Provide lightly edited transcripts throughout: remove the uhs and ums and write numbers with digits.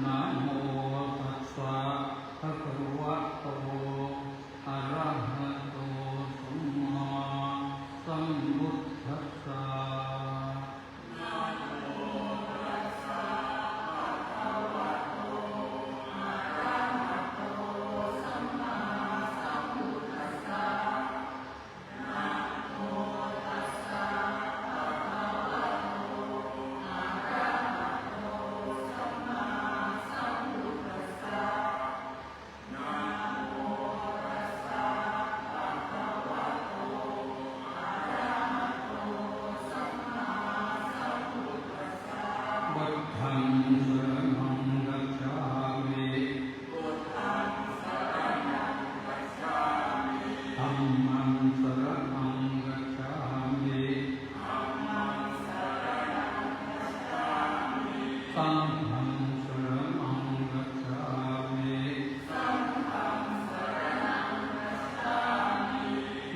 นะโมตัสสะภะคะวะโตอะระหะโตสัมมาสัมพุทธัสสะพุทธังสรณังคัจฉามิธัมมังสรณังคัจฉามิสังฆังสรณังคัจฉามิ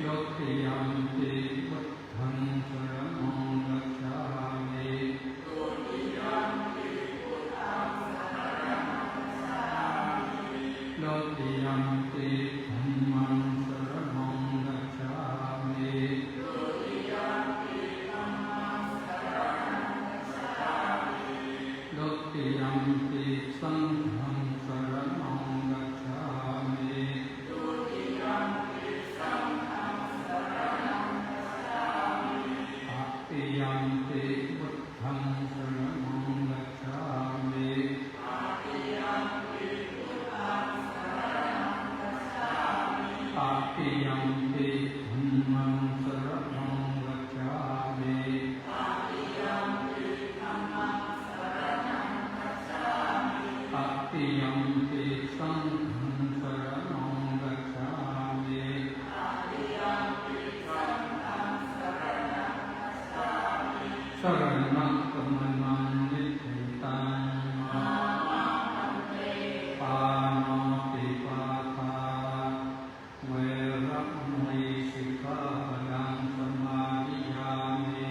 ดุติยัมปิพุทธังสรณังคัจฉามิดุติยัมปิธัมมังสรณังคัจฉามิดุติยัมปิสังฆังสรณังคัจฉามิตติยัมปิพุทธังสรณังคัจฉามิตติยัมปิธัมมังสรณังคัจฉามิตติยัมปิสังฆังสรณังคัจฉามิสรณังกัมมังนิทิตังปานาติปาตาเวระมณีสิกขาปะทังสมาธิยามิ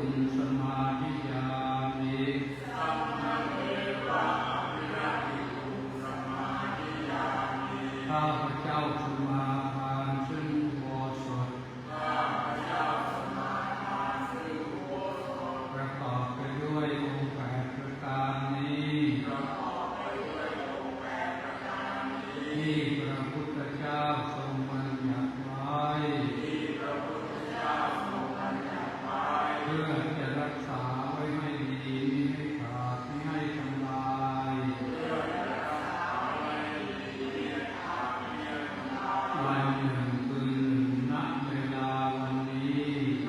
ตุงสมาธิยามิสัมมาเววะอภิวาทิตุงสมาธิยามิข้าพเจ้าสมาทานซึ่งอุโบสถข้าพเจ้าสมาทานซึ่งอุโบสถประกอบไปด้วยองค์8ประการนี้ประกอบไปด้วยองค์8ประการนี้ที่พระพุทธเจ้าทรงบัญญัติไว้ที่พระพุทธเจ้าทรงบัญญัติไว้เพื่อจะรักษาไว้ให้ดีมิให้ขาดไม่ให้ทำลายเพื่อจะรักษาไว้ให้ดีมิให้ขาดไม่ให้ทำลายวันหนึ่งคืนหนึ่งณเวลาวันนี้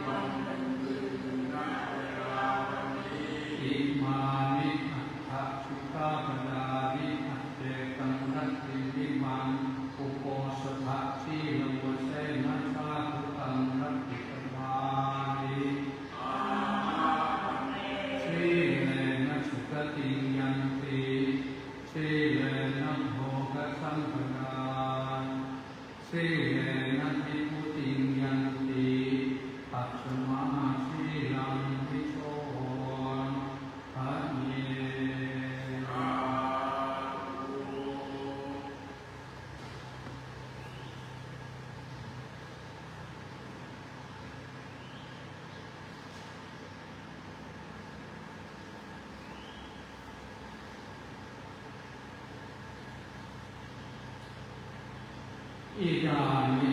วันหนึ่งคืนหนึ่งณเวลาวันนี้อิมานิอัตถสุขะปดานิอัตเตกังรัตติวิมังอุโปสถะสีลวเสนัสสาธุตังรัตติสมานิสีเลนะสุขติยันติสีเลนะโภคสัมปทาสีเลนะทิพุติยันติปัสสมาสีลังวิโสภะเยอิดานิ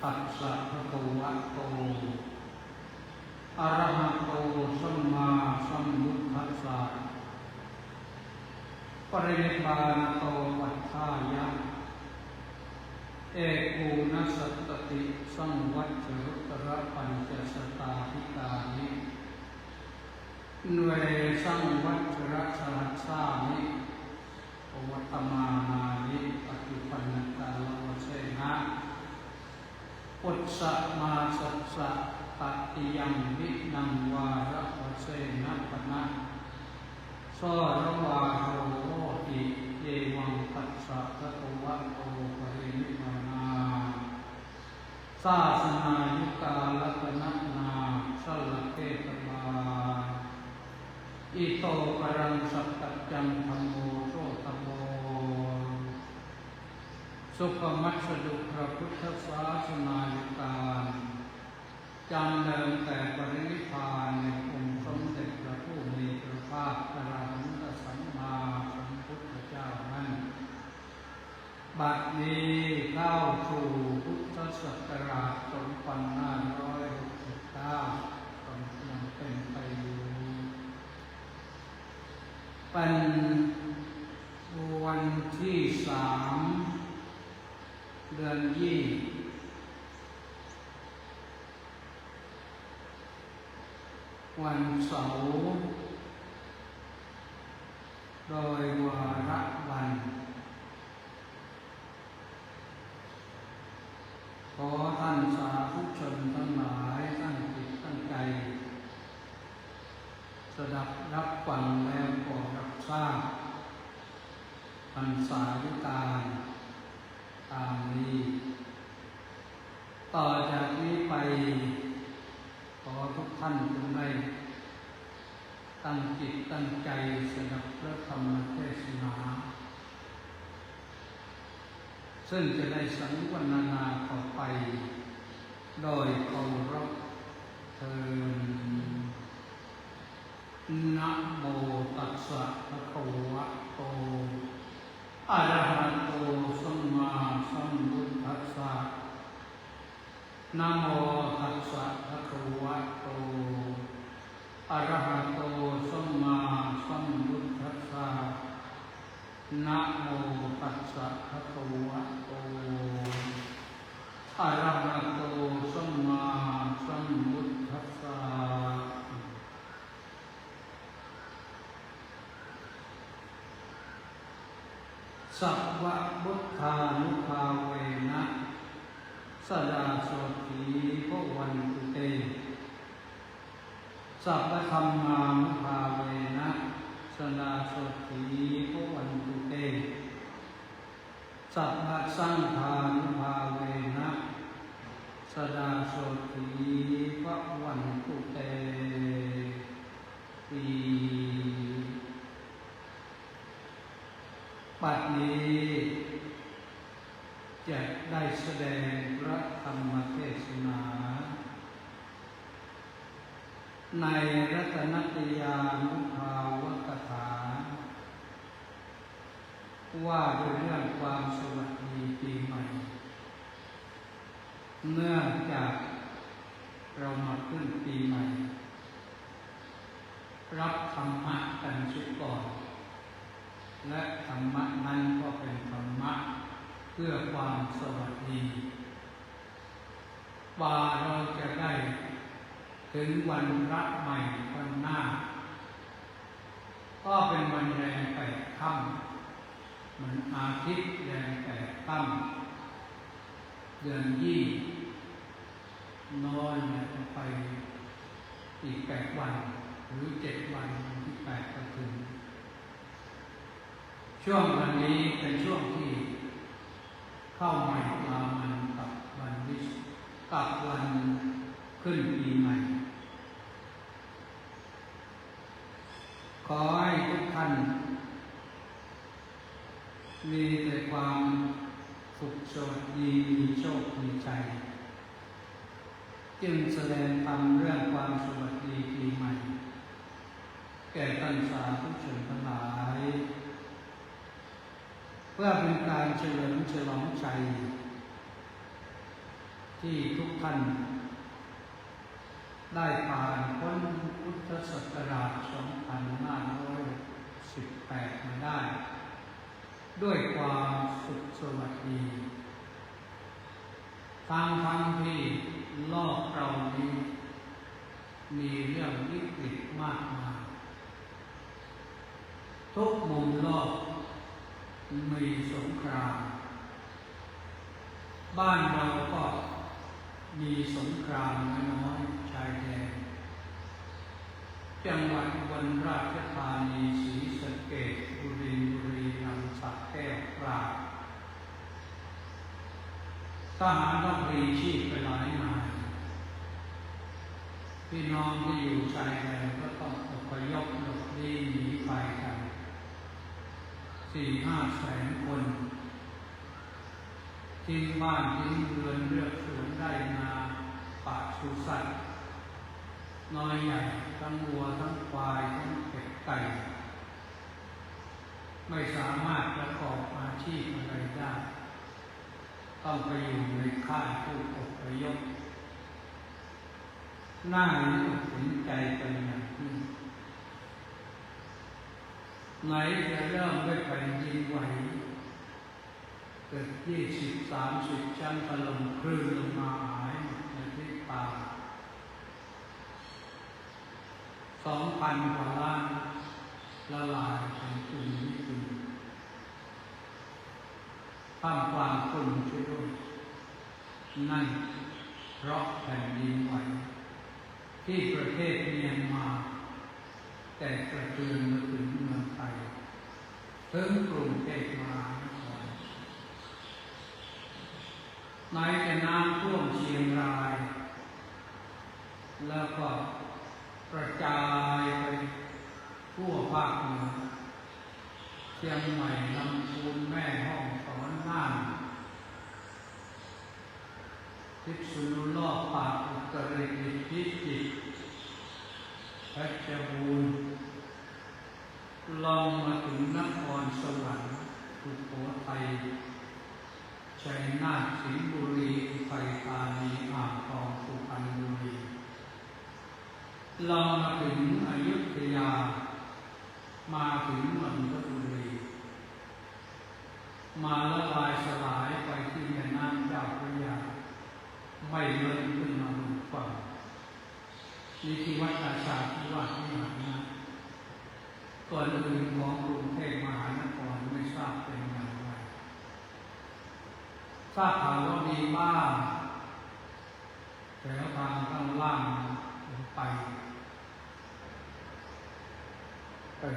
ปัสสะภะคะวะโตอะระหะโตสัมมาสัมพุทธัสสะปรินิพพานโตปัฏฐายะเอกูณสัตติสังวัชรุตระปัญจสตาธิกานิเวสังวัชระสหัสสานิโอวัตมานานิปฏิปันนตาลวเสนะปุตสะมาสัสสะปฏิยังวินังวาระวเสนะปนะโสระวาโรโหติเยวังปัสสะภะคะวะโตปรินิพพานาศาสนายุกาลตนะนาสัลลเกตบาอิโตปรังสัพพัจจังธัมโมโสตโมสุขมัสสดุพระพุทธศาสนายุกาลจำเดิมแต่ปรินิพพานในองค์สมเด็จพระผู้มีพระภาคอรหันตสัมมาสัมพุทธเจ้านั้นบัดนี้เข้าสู่พุทธศักราช2569กำลังเป็นไปอยู่เป็นวันที่3 เดือนยี่วันเสาร์โดยวาระวันขอท่านสาธุชนทั้งหลายตั้งจิตตั้งใจสดับรับฟังแล้วก็รับทราบพรรษายุการตามนี้ต่อจากนี้ไปขอทุกท่านจงได้ตั้งจิตตั้งใจสดับพระธรรมเทศนาซึ่งจะได้สังวรณนาต่อไปโดยเคารพเถิดนะโมตัสสะภะคะวะโตอะระหะโตสัมมาสัมพุทธัสสะนะโมตัสสะภะคะวะโตอะระหะโตสัมมาสัมพุทธัสสะนะโมตัสสะภะคะวะโตอะระหะโตสัมมาสัมพุทธัสสะสัพพะพุทธานุภาเวนะสดาโสถีภวันตุเตสัพพะธัมมานุภาเวนะสดาโสถีภวันตุเตสัพพะสังฆานุภาเวนะสดาโสถีภวันตุเต ปีบัดนี้จะได้แสดงพระธรรมเทศนาในรัตนตยานุภาวกถาว่าด้วยเรื่องความสวัสดีปีใหม่เนื่องจากเรามาขึ้นปีใหม่รับธรรมะกันเสียก่อนและธรรมะนั้นก็เป็นธรรมะเพื่อความสวัสดีว่าเราจะได้ถึงวันพระใหม่วันหน้าก็เป็นวันแรมแปดค่ำเหมือนอาทิตย์แรมแปดค่ำเดือนยี่น้อยไปอีก8 วันหรือ7 วันที่8ก็ถึงช่วงวันนี้เป็นช่วงที่เข้าใหม่ลามันกับวันวิสกับวันขึ้นปีใหม่ขอให้ทุกท่านมีแต่ความสุขสวัสดีมีโชคมีใจจึงแสดงธรรมเรื่องความสวัสดีปีใหม่แก่ท่านสาธุชนทั้งหลายเพื่อเป็นการเฉลิมฉลองใจที่ทุกท่านได้ผ่านพ้นพุทธศักราช 2518 มาได้ด้วยความสุขสวัสดีทั้งที่โลกเรานี้มีเรื่องวิกฤตมากมายทุกมุมโลกมีสงครามบ้านเราก็มีสงครามน้อยๆชายแดนจังหวัดอุบลราชธานีศรีสะเกษบุรีรัมย์สระแก้วตราดทหารต้องพลีชีพไปหลายนายพี่น้องที่อยู่ชายแดนก็ต้องอพยพหลบหนีหนีไปกัน4-5 แสนคนทิ้งบ้านทิ้งเรือนเลือกสวนได้นาป่าสุสัตว์น้อยใหญ่ทั้งวัวทั้งควายทั้งเป็ดไก่ไม่สามารถประกอบอาชีพอะไรได้ต้องไปอยู่ในค่ายผู้อพยพน่าสนใจเป็นอย่างยิ่งไหนจะเริ่มด้วยแผ่นดินไหวเกิด20-30 ชั้นถล่มคลื่นลงมาหายในทิศตา 2,000 กว่าล้านละลายเป็นจุลวิจุลท่ามกลางคนช่วยด้วยนั่นเพราะแผ่นดินไหวที่ประเทศเมียนมาแต่กระเทือนมาถึงเมืองไทยถึงกรุงเทพมหานครในแต่น้ำท่วมเชียงรายแล้วก็กระจายไปทั่วภาคเหนือเชียงใหม่ลำพูนแม่ฮ่องสอนน่านพิษณุโลกปากอุตรดิตถ์พิจิตรเพชรบูรณ์ลงมาถึงนครสวรรค์สุโขทัยชัยนาทสิงห์บุรีอุทัยธานีอ่างทองสุพรรณบุรีลงมาถึงอยุธยามาถึงนนทบุรีมาละลายสลายไปที่แม่น้ำเจ้าพระยาไม่เลื่อนขึ้นมาบนฝั่งนี่ที่วัดราชาธิวาสวิหารนะส่วนอื่นของกรุงเทพมหานครไม่ทราบเป็นอย่างไรทราบข่าวว่ามีบ้างแถวทางข้างล่างไป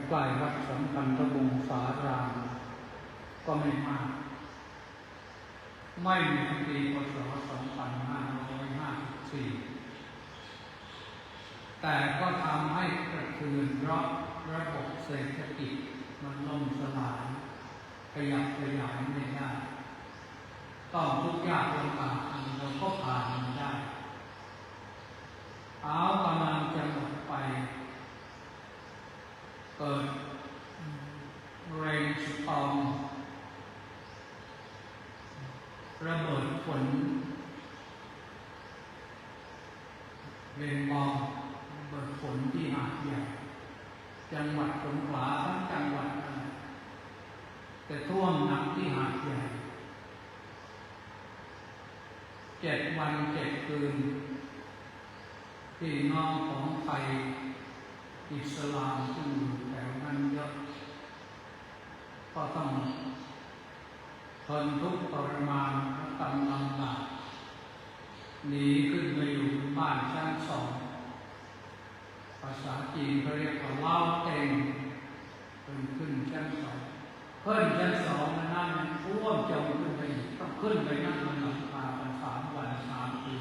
ใกล้วัดสัมพันธวงศารามก็ไม่มากไม่มีปีพ.ศ. 2554แต่ก็ทำให้กระเทือนไป เพราะระบบเศรษฐกิจมันล่มสลายขยับขยายไม่ได้ต้องทุกข์ยากลำบากเราก็ผ่านมันได้เอากำลังจะหมดไปเกิดเรนสตอร์มระเบิดฝนเรนบอมระเบิดฝนที่หาดใหญ่จังหวัดสงขลาทั้งจังหวัดแต่ท่วมหนักที่หาดใหญ่7 วัน 7 คืนพี่น้องของไทยอิสลามที่อยู่แถวนั้นเยอะก็ต้องทนทุกข์ทรมานและกำลังหนักหนีขึ้นไปอยู่บ้านชั้น2ภาษาจีนเขาเรียกว่าเล่าเต็งขึ้นชั้น2ขึ้นชั้น2นั่นมันท่วมจมขึ้นไปต้องขึ้นไปนั่งบนหลังคากัน3 วัน 3 ปี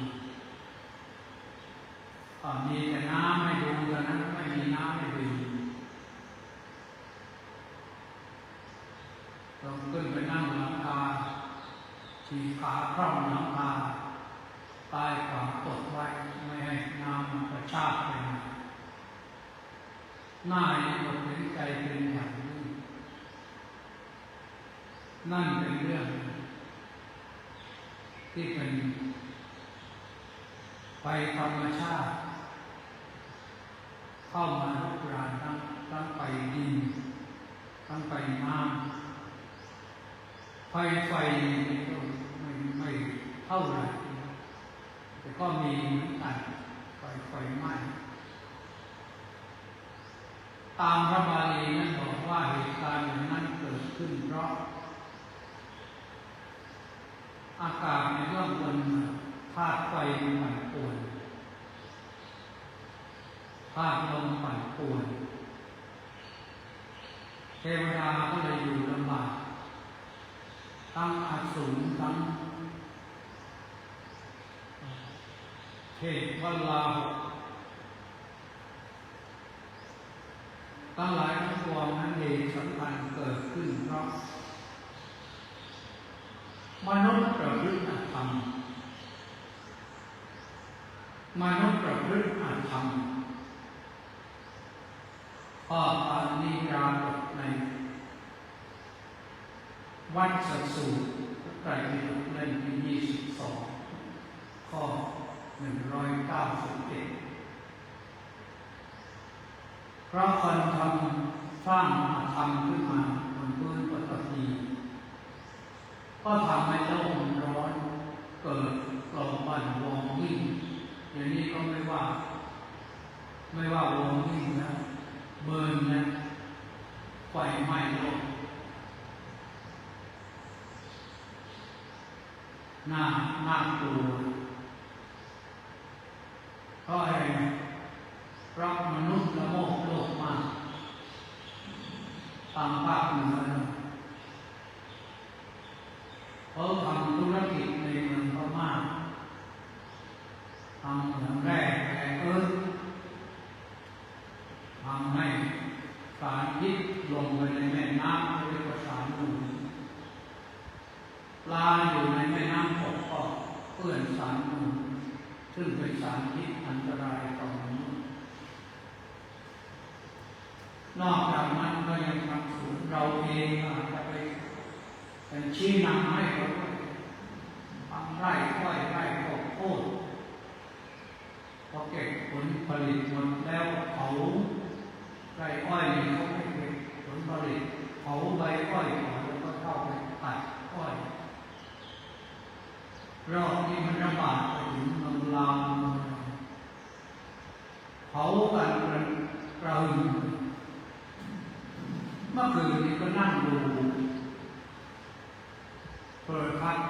มีแต่น้ำไม่ดูกันนั้นไม่มีน้ำไม่ดื่มต้องขึ้นไปนั่งหลังคาฉีกขาคร่อมหลังคาใต้ขวางกดไว้ไม่ให้น้ำมันกระชากไปหน้านี้หมดเป็นใจเป็นอย่างนี้นั่นเป็นเรื่องที่เป็นไฟธรรมชาติเข้ามาลุกรานทั้งไฟดินทั้งไฟน้ำไฟไม่เท่าไหร่แต่ก็มีเหมือนกันไฟไหม้ตามพระบาลีนั้นบอกว่าเหตุการณ์นั้นเกิดขึ้นเพราะอากาศในเบื้องบนธาตุไฟมันปั่นป่วนธาตุลมปั่นป่วนเทวดาก็เลยอยู่ลำบากทั้งอสูรทั้งเทพลาภทั้งหลายทั้งปวงนั้นเหตุสำคัญเกิดขึ้นเพราะมนุษย์ประพฤติธรรมมนุษย์ประพฤติธรรมข้อปาณิยาบทในวัดสัตสูตรไตรปิฎกเล่มที่22ข้อ191เพราะคนทำสร้างธรรมขึ้นมาบนพื้นปฐพีก็ทำให้โลกมันร้อนเกิดกลบบั่นวงวิ่งอย่างนี้ก็ไม่ว่าวงวิ่งนะเบิร์นนะไฟไหม้โลกน่ากลัวเพราะอะไรเพราะมนุษย์ละโมบโลกมากตามภาคเหนือเขาทำธุรกิจในเมืองพม่าทำเหมืองแร่ทำให้สารพิษลงไปในแม่น้ำเรียกว่าสารหนูปลาอยู่ในแม่น้ำก็เปื้อนสารหนูซึ่งเป็นสารพิษอันตรายต่อมนุษย์นอกจากนั้นก็ยังทำสูงเราเองอาจจะไปเป็นชี้นำให้เขาทำไร่อ้อยไร่ข้าวโพดพอเก็บผลผลิตหมดแล้วเผาไร่อ้อยเขาไม่เก็บผลผลิตเผาใบอ้อยก่อนแล้วก็เข้าไปตัดอ้อยรอบนี้มันระบาดไปถึงเมืองลาวเผากันระหึ่มเมื่อคืนนี้ก็นั่งดูโทรทัศน์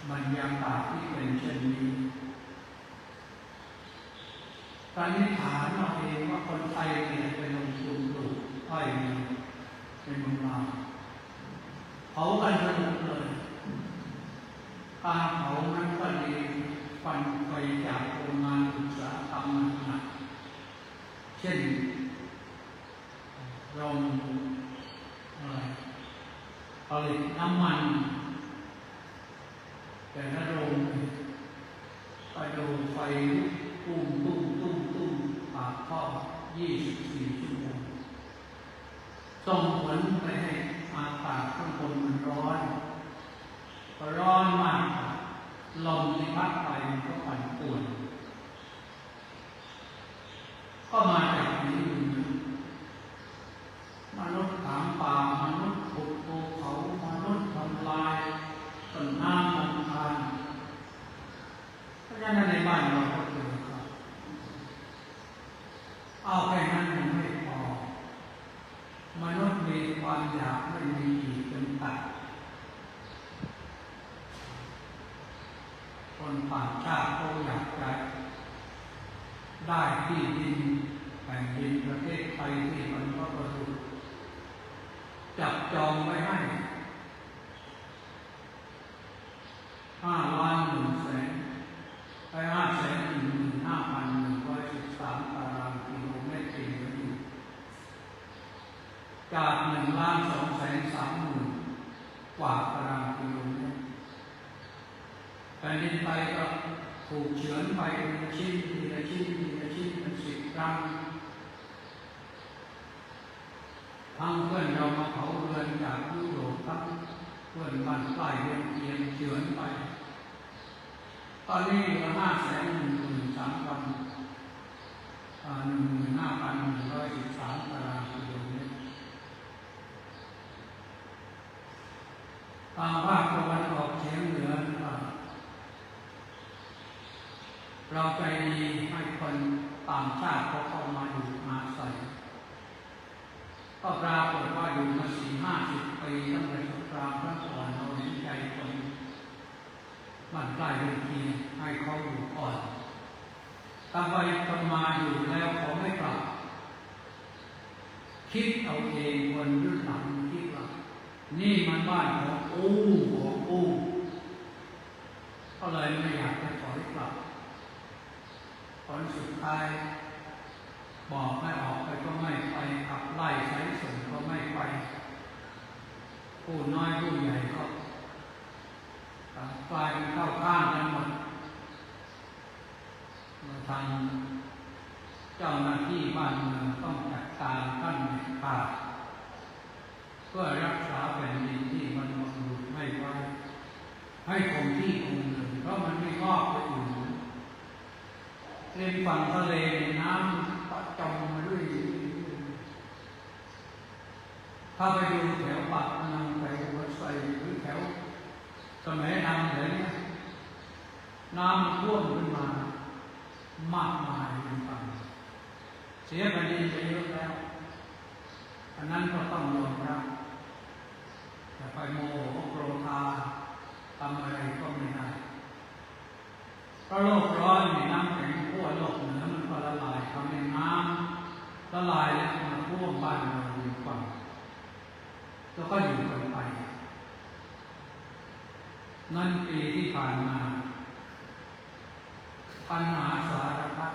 บรรยากาศที่เป็นเช่นนี้ตอนนี้ถามเราเองว่าคนไทยเนี่ยไปลงทุนปลูกอ้อยในเมืองลาวเผากันสนุกเลยการเผานั้นก็ดีฟันไฟจากโรงงานอุตสาหกรรมหนักเช่น โรงผลิตน้ำมันแต่ละโรงไปดูไฟตุ้มปากท่อ24 ชั่วโมงส่งผลไปให้อากาศข้างบนมันร้อนมากลมที่พัดไปมันก็ปั่นป่วนก็มาจากนี้มนุษย์ถางป่ามนุษย์ขุดภูเขามนุษย์ทำลายต้นน้ำลำธารเพราะฉะนั้นในบ้านเราก็เจอครับเอาแค่นั้นยังไม่พอมนุษย์มีความอยากไม่มีขีดเป็นตัดคนต่างชาติเขาอยากจะได้ที่ดินแผ่นดินประเทศไทยที่มันก็ประดุจับจองไว้ให้5,100,000 ไป5,15,113 ตารางกิโลเมตรอยู่จาก1,230,000 กว่าตารางกิโลเมตรแผ่นดินไทยก็ถูกเฉือนไปทีละชิ้นเป็น10 ครั้งทั้งเพื่อนเรามาเผาเรือนจากยุโรปทั้งเพื่อนบ้านใกล้เรือนเคียงเฉือนไปตอนนี้เหลือ15,113 ตารางกิโลเมตรทางภาคตะวันออกเฉียงเหนือเราใจดีให้คนต่างชาติเขาเข้ามาอยู่อาศัยก็ปรากฏว่าอยู่มา40-50 ปีตั้งแต่สงครามครั้งก่อนเราเห็นใจคนบ้านใกล้เรือนเคียงให้เขาอยู่ก่อนต่อไปคนมาอยู่แล้วเขาไม่กลับคิดเอาเองคนรุ่นหลังคิดว่านี่มันบ้านของกูก็เลยไม่อยากจะถอยกลับผลสุดท้ายบอกให้ออกไปก็ไม่ไปขับไล่ใช้ส่งก็ไม่ไปผู้น้อยผู้ใหญ่ก็กลายเป็นเข้าข้างกันหมดทางเจ้าหน้าที่บ้านเมืองต้องจัดการขั้นเด็ดขาดเพื่อรักษาแผ่นดินที่มันหมดหลุดไม่ไว้ให้คงที่คงเดิมเพราะมันไม่งอกไปอื่นเล่นฝั่งทะเลน้ำก็จมมาด้วยถ้าไปดูแถวปากพนังไปหัวไซหรือแถวสมัยนำแถวนี้น้ำท่วมขึ้นมามากมายเป็นฝั่งเสียแผ่นดินไปเยอะแล้วอันนั้นก็ต้องยอมรับแต่ไปโมโหโกรธาทำอะไรก็ไม่ได้เพราะโลกร้อนในน้ำแข็งขั้วโลกเหนือมันก็ละลายทำให้น้ำละลายแล้วมาท่วมบ้านเราอยู่ฝั่งแล้วก็อยู่กันไปนั่นปีที่ผ่านมาปัญหาสารพัด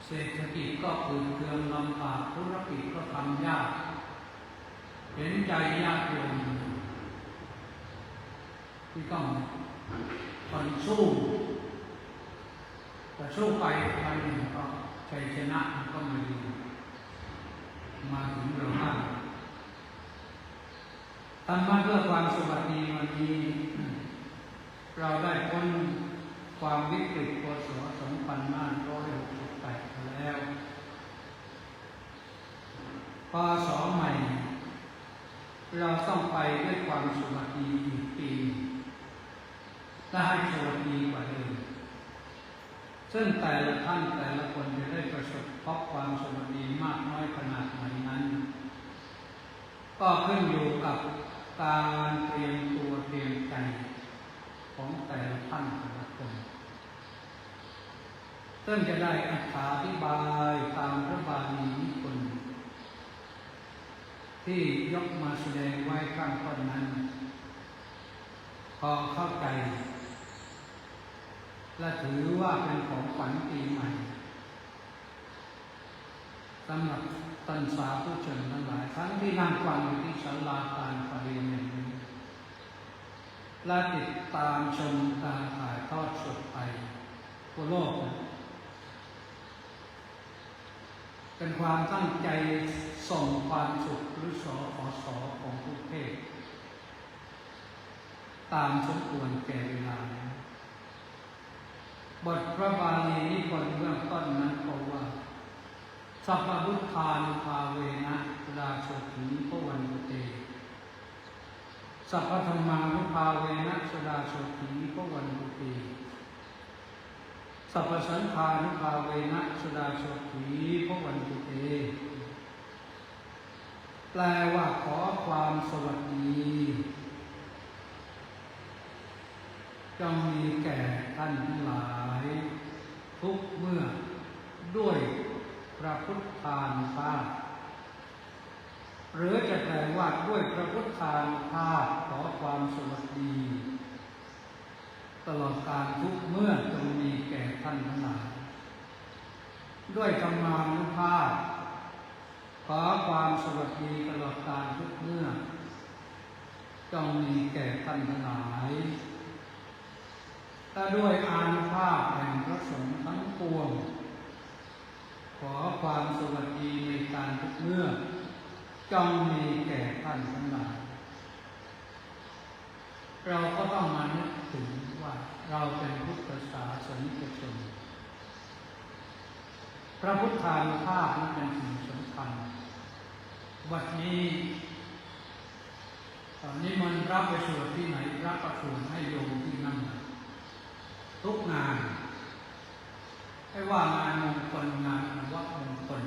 เศรษฐกิจก็ฝืดเคืองลำบากธุรกิจก็ทำยากเห็นใจญาติโยมที่ต้องคนสู้แต่สู้ไปวันหนึ่งก็ชัยชนะมันก็มาถึงเราบ้างธรรมะเพื่อความสวัสดีวันนี้เราได้พ้นความวิกฤตพ.ศ. 2568 แล้วพ.ศ. ใหม่เราต้องไปด้วยความสวัสดีอีกปีและให้สวัสดีกว่าเดิมซึ่งแต่ละท่านแต่ละคนจะได้ประสบพบความสวัสดีมากน้อยขนาดไหนนั้นก็ขึ้นอยู่กับการเตรียมตัวเตรียมใจของแต่ละท่านแต่ละคนซึ่งจะได้อธิบายตามพระบาลีนิพนธ์ที่ยกมาแสดงไว้ข้างต้นนั้นพอเข้าใจและถือว่าเป็นของขวัญปีใหม่สำหรับค ท่านสาธุชนทั้งหลายทั้งที่นั่งฟังอยู่ที่ศาลาการประเรียนแห่งนี้และติดตามชมการถ่ายทอดสดไปทั่วโลกเป็นความตั้งใจส่งความสุขหรือสขสของทุกเพศตามสมควรแก่เวลาบทพระบาลีนิพนธ์เบื้องต้นนั้นบอกว่าสัพพพุทธานุภาเวนะราโชติพวันตุเตสัพพธรรมานุภาเวนะสราโชติพวันตุเตสัพพสังฆานุภาเวนะสราโชติพวันตุเตแปลว่าขอความสวัสดีจงมีแก่ท่านทั้งหลายทุกเมื่อด้วยพระพุทธานุภาพหรือจะแปลว่าด้วยพระพุทธานุภาพขอความสวัสดีตลอดกาลทุกเมื่อจงมีแก่ท่านทั้งหลายด้วยธรรมานุภาพขอความสวัสดีตลอดกาลทุกเมื่อจงมีแก่ท่านทั้งหลายและด้วยอานุภาพแห่งพระสงฆ์ทั้งปวงขอความสวัสดีในการทุกเมื่อจงมีแก่ท่านทั้งหลายเราก็ต้องมานึกถึงว่าเราเป็นพุทธศาสนิกชนพระพุทธานุภาพนั้นเป็นสิ่งสำคัญวันนี้ตอนนี้มันรับไปสวดที่ไหนรับประสวดให้โยมที่นั่นทุกงานไม่ว่างานมงคลงานวัดมงคล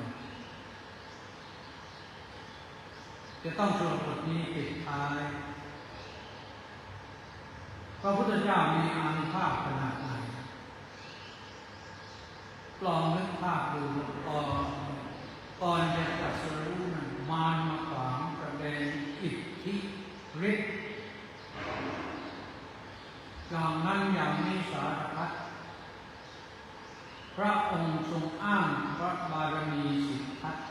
จะต้องสวดบทนี้ปิดท้ายพระพุทธเจ้ามีอานุภาพขนาดไหนลองนึกภาพดูก่อนจะตรัสรู้นั้นมารมาขวางแสดงอิทธิฤทธิ์อย่างนั้นอย่างนี้สารพัดพระองค์ทรงอ้างพระบารมีสิทธัตถ์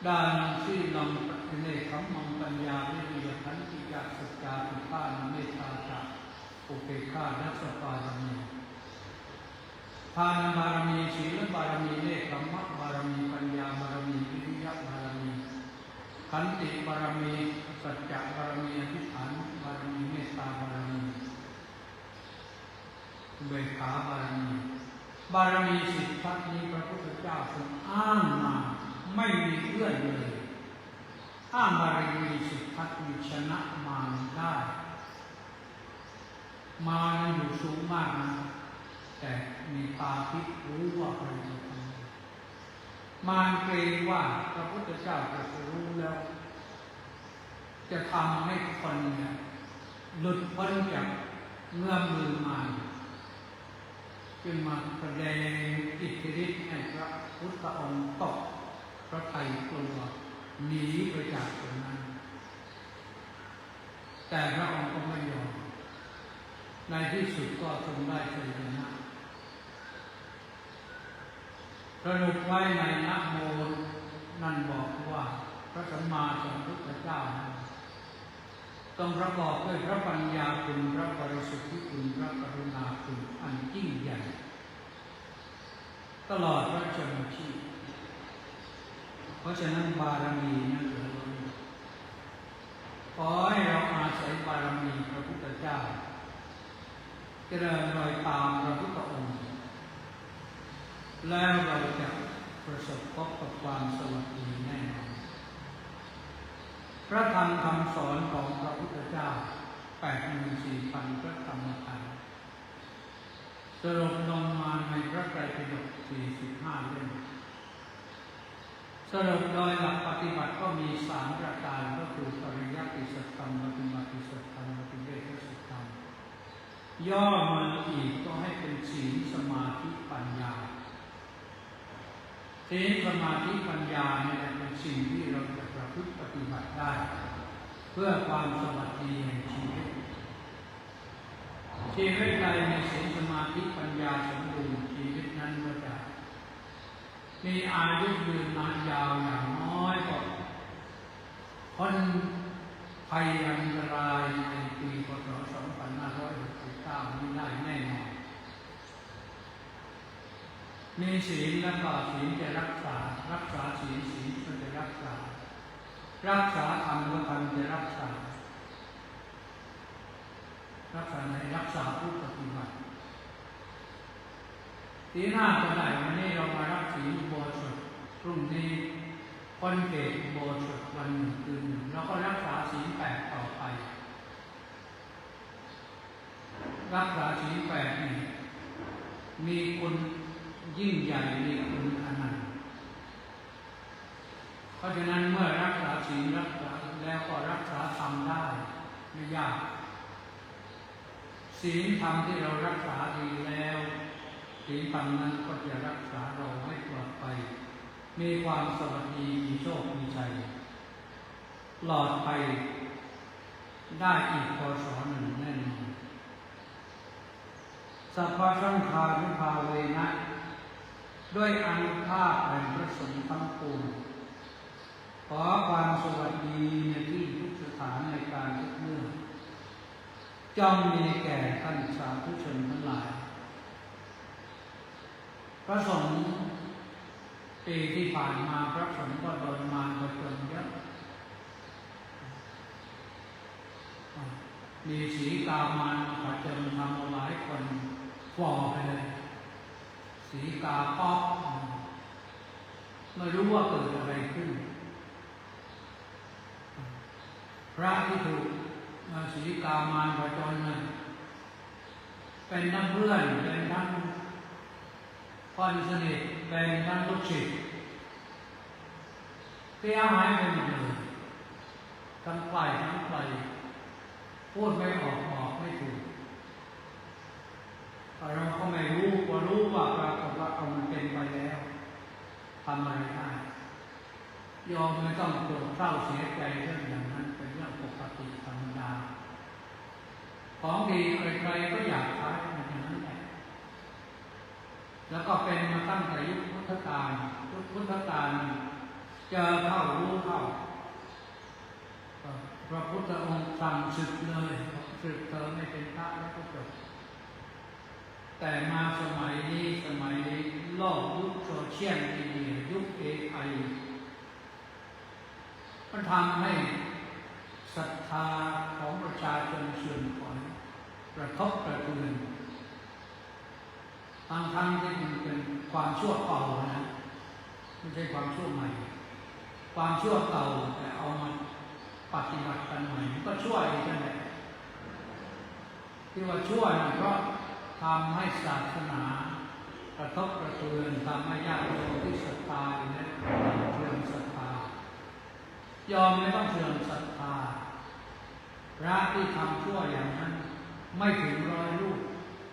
ดานังสีลังปฏิเนคัมมังปัญญาวิริยขันติกะสัจจาติภาณเมตตาจะอุเบกขานัสสะบารมีทานบารมีศีลบารมีเนคขมมะบารมีปัญญาบารมีวิริยะบารมีขันติบารมีสัจจะบารมีอธิษฐานบารมีเมตตาบารมีอุเบกขาบารมีบารมีสิทธัตถ์นี้พระพุทธเจ้าทรงอ้างมาไม่มีเอื้อนเลยอ้างบารมีสิทธัตถ์มีชนะมารได้มารอยู่สูงมากนะแต่มีตาทิพย์รู้ว่าใครจะทำมารเกรงว่าพระพุทธเจ้าจะรู้แล้วจะทำให้คนเนี่ยหลุดพ้นจากเงื้อมมือมารจึงมาแสดงอิทธิฤทธิ์ให้พระพุทธองค์ตกพระทัยกลัวหนีไปจากตรงนั้นแต่พระองค์ก็ไม่ยอมในที่สุดก็ทรงได้ชัยชนะสรุปไว้ในนะโมนั่นบอกว่าพระสัมมาสัมพุทธเจ้าต้องประกอบด้วยพระปัญญาคุณพระบริสุทธิคุณพระกรุณาคุณอันยิ่งใหญ่ตลอดพระชนม์ชีพเพราะฉะนั้นบารมีนั่นเหลือล้นขอให้เราอาศัยบารมีพระพุทธเจ้าเจริญรอยตามพระพุทธองค์แล้วเราจะประสบพบกับความสวัสดีแน่นอนพระธรรมคำสอนของพระพุทธเจ้า 84,000 พระธรรมขันธ์สรุปลงมาในพระไตรปิฎก 45 เล่มสรุปโดยหลักปฏิบัติก็มี3ประการก็คือปริยัติสัจธรรมปฏิบัติสัจธรรมปฏิเวทสัจธรรมย่อมาอีกก็ให้เป็นศีลสมาธิปัญญาศีลสมาธิปัญญาเนี่ยเป็นสิ่งที่เราจะประพฤติปฏิบัติได้เพื่อความสวัสดีแห่งชีวิตใดในศีลสมาธิปัญญาสมบูรณ์ชีวิตนั้นก็จะ มีอายุยืนนานยาวอย่างน้อยก็พ้นภัยอันตรายในปีพ.ศ. 2569นี้ได้แน่นอนมีศีลแล้วก็ศีลจะรักษาศีลก็จะรักษาธรรมก็ธรรมจะรักษาในรักษาผู้ปฏิบัติทีหน้าก็ได้วันนี้เรามารับศีลอุโบสถพรุ่งนี้พ้นเขตอุโบสถวันหนึ่งคืนหนึ่งแล้วก็รักษาศีล 8ต่อไปรักษาศีล 8นี่มีคุณยิ่งใหญ่มีคุณอนันต์เพราะฉะนั้นเมื่อรักษาศีลรักษาแล้วก็รักษาธรรมได้ไม่ยากศีลธรรมที่เรารักษาดีแล้วศีลธรรมนั้นก็จะรักษาเราให้ปลอดภัยมีความสวัสดีมีโชคมีชัยปลอดภัยได้อีกพ.ศ. หนึ่งแน่นอนสัพพะสังฆานุภาเวนะด้วยอานุภาพแห่งพระสงฆ์ทั้งปวงขอความสวัสดีในที่ทุกสถานในการทุกเมื่อจงมีแก่ท่านสาธุชนทั้งหลายพระสงฆ์ปีที่ผ่านมาพระสงฆ์ก็โดนมารผจญเยอะมีสีกามารผจญทำหลายคนฝ่อไปเลยสีกาป๊อกไม่รู้ว่าเกิดอะไรขึ้นพระที่ถูกสีกามารผจญนั้นเป็นทั้งเพื่อนเป็นทั้งคนสนิทเป็นทั้งลูกศิษย์เสียหายไปหมดเลยทั้งฝ่ายพูดไม่ออกบอกไม่ถูกเราก็ไม่รู้ว่าปรากฏว่ามันเป็นไปแล้วทำอะไรได้ยอมไม่ต้องโกรธเศร้าเสียใจเรื่องอย่างนั้นเป็นเรื่องปกติธรรมดาของดีใครๆก็อยากใช้อย่างนั้นแหละแล้วก็เป็นมาตั้งแต่ยุคพุทธกาลเจอเข้ารู้เข้าพระพุทธองค์สั่งศึกเลยศึกเธอไม่เป็นพระแล้วก็จบแต่มาสมัยนี้โลกยุคโซเชียลมีเดียยุค AI มันทำให้ศรัทธาของประชาชนเสื่อมถอยกระทบกระเทือนทั้งที่มันเป็นความชั่วเก่านะไม่ใช่ความชั่วใหม่ความชั่วเก่าแต่เอามาปฏิบัติกันใหม่ก็ชั่วอีกนั่นแหละที่ว่าชั่วนั่นเพราะทำให้ศาสนากระทบกระเทือนทำให้ญาติโยมที่ศรัทธาเนี่ยเสื่อมศรัทธายอมไม่ต้องเสื่อมศรัทธาพระที่ทำชั่วอย่างนั้นไม่ถึง100 รูป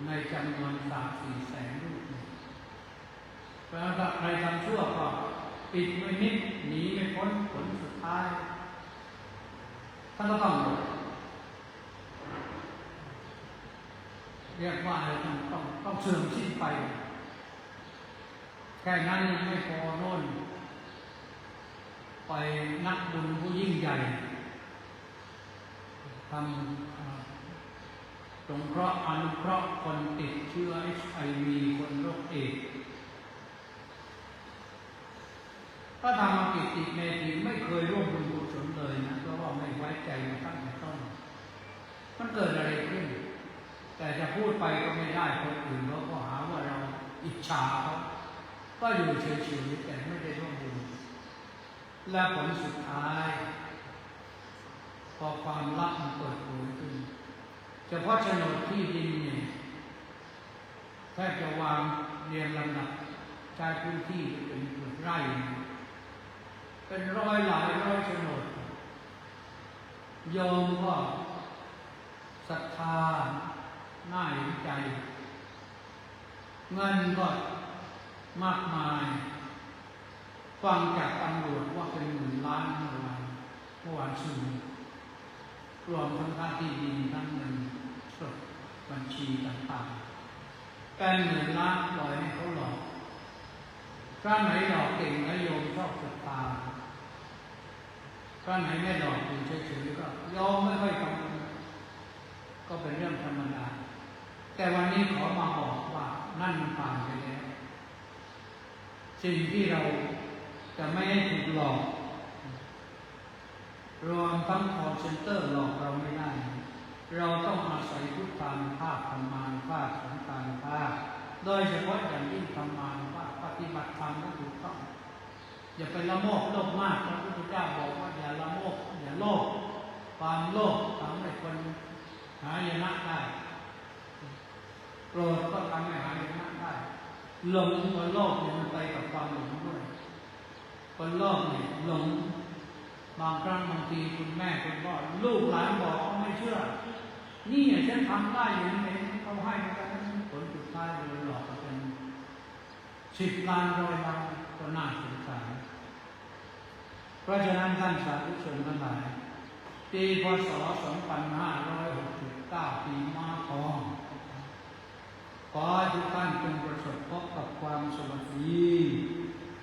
ในจำนวน 3-4 แสนรูปแล้วถ้าใครทำชั่วก็ปิดไว้นิดหนีไม่พ้นผลสุดท้ายท่านก็ต้องเรียกว่าอะไรต้องเสื่อมสิ้นไปแค่นั้นยังไม่พอโน่นไปนักบุญผู้ยิ่งใหญ่ทำสงเคราะห์อนุเคราะห์คนติดเชื้อ HIV คนโรคเอดส์ก็ทำมากิจเมธีไม่เคยร่วมบุญกุศลเลยนะเพราะว่าไม่ไว้ใจมาตั้งแต่ต้นมันเกิดอะไรขึ้นแต่จะพูดไปก็ไม่ได้คนอื่นเขาก็หาว่าเราอิจฉาเขาก็อยู่เฉยๆแต่ไม่ได้ร่วมบุญและผลสุดท้ายพอความลับมันเปิดเผยขึ้นเฉพาะโฉนดที่ดินเนี่ยแทบจะวางเรียงลำดับใช้พื้นที่เป็นไร่เป็นหลายร้อยโฉนดโยมก็ศรัทธาน่าเห็นใจเงินก็มากมายฟังจากตำรวจว่าเป็น10,000 ล้านเมื่อวานชื่อรวมทั้งค่าที่ดินทั้งเงินสดบัญชีต่างๆเป็น10,000 ล้านปล่อยให้เขาหลอก พระไหนหลอกเก่งนะโยมชอบศรัทธาพระไหนไม่หลอกอยู่เฉยๆก็ยอมไม่ค่อยทำก็เป็นเรื่องธรรมดาแต่วันนี้ขอมาบอกว่านั่นมันผ่านไปแล้วสิ่งที่เราจะไม่ให้ถูกหลอกรวมทั้งคอลเซ็นเตอร์หลอกเราไม่ได้เราต้องอาศัยพุทธานุภาพธรรมานุภาพสังฆานุภาพโดยเฉพาะอย่างยิ่งธรรมานุภาพปฏิบัติธรรมให้ถูกต้องอย่าไปละโมบโลภมากพระพุทธเจ้าบอกว่าอย่าละโมบอย่าโลภความโลภทำให้คนหายนะได้โกรธก็ทำให้หายนะได้หลงคนโลภเนี่ยมันไปกับความหลงด้วยคนโลภเนี่ยหลงบางครั้งบางทีคุณแม่คุณพ่อลูกหลานบอกเขาไม่เชื่อนี่ฉันทำได้อย่างนี้เขาให้กันผลสุดท้ายเลยหลอกกัน10 ล้าน100 ล้านก็น่าสงสารเพราะฉะนั้นท่านสาธุชนทั้งหลายปีพ.ศ. 2569 ปีม้าทองขอให้ทุกท่านจงประสบพบกับความสวัสดี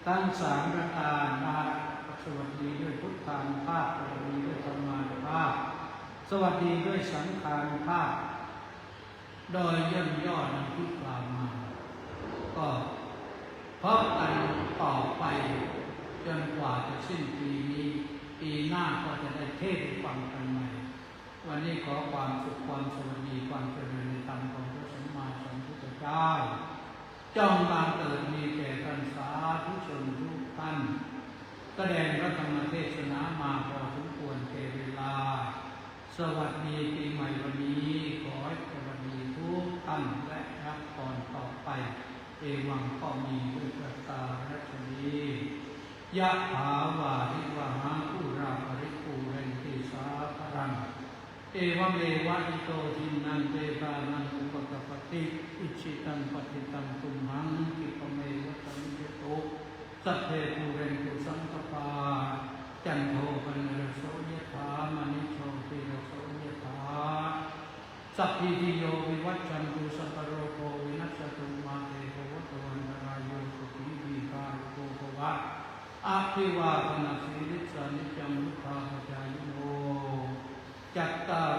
ทั้ง3 ประการสวัสดีด้วยพุทธานุภาพสวัสดีด้วยธรรมานุภาพสวัสดีด้วยสังฆานุภาพโดยย่นย่อดังที่กล่าวมาก็พบกันต่อไปจนกว่าจะสิ้นปีนี้ปีหน้าก็จะได้เทศน์ฟังกันใหม่วันนี้ขอความสุขความสวัสดีความเจริญในธรรมของพระสัมมาสัมพุทธเจ้าจงบังเกิดมีแก่ท่านสาธุชนทุกท่านแสดงพระธรรมเทศนามาพอสมควรแก่เวลาสวัสดีปีใหม่วันนี้ขอให้สวัสดีทุกท่านและรับพรต่อไปเอวังก็มีด้วยประกาศชนียะถาวาริวหาปุราปริปูเรนติสาครังเอวเมวะอิโตทินันเตตานังอุปกปติอิชิตังปฏิตังตุมหังกิปเมวะตังเจโตสัพเพภูเรนตุสังกปาจันโทปนรโสยถามณิโชติรโสยถาสัพพิติโยวิวัชชันตุสัพพโรโควินัสสตุมาเตภวัตวันตรายโยสุขีวีกาโกภวะอาภิวาทนาสีลิสานิจังมุทธาปจายโนจัตตาร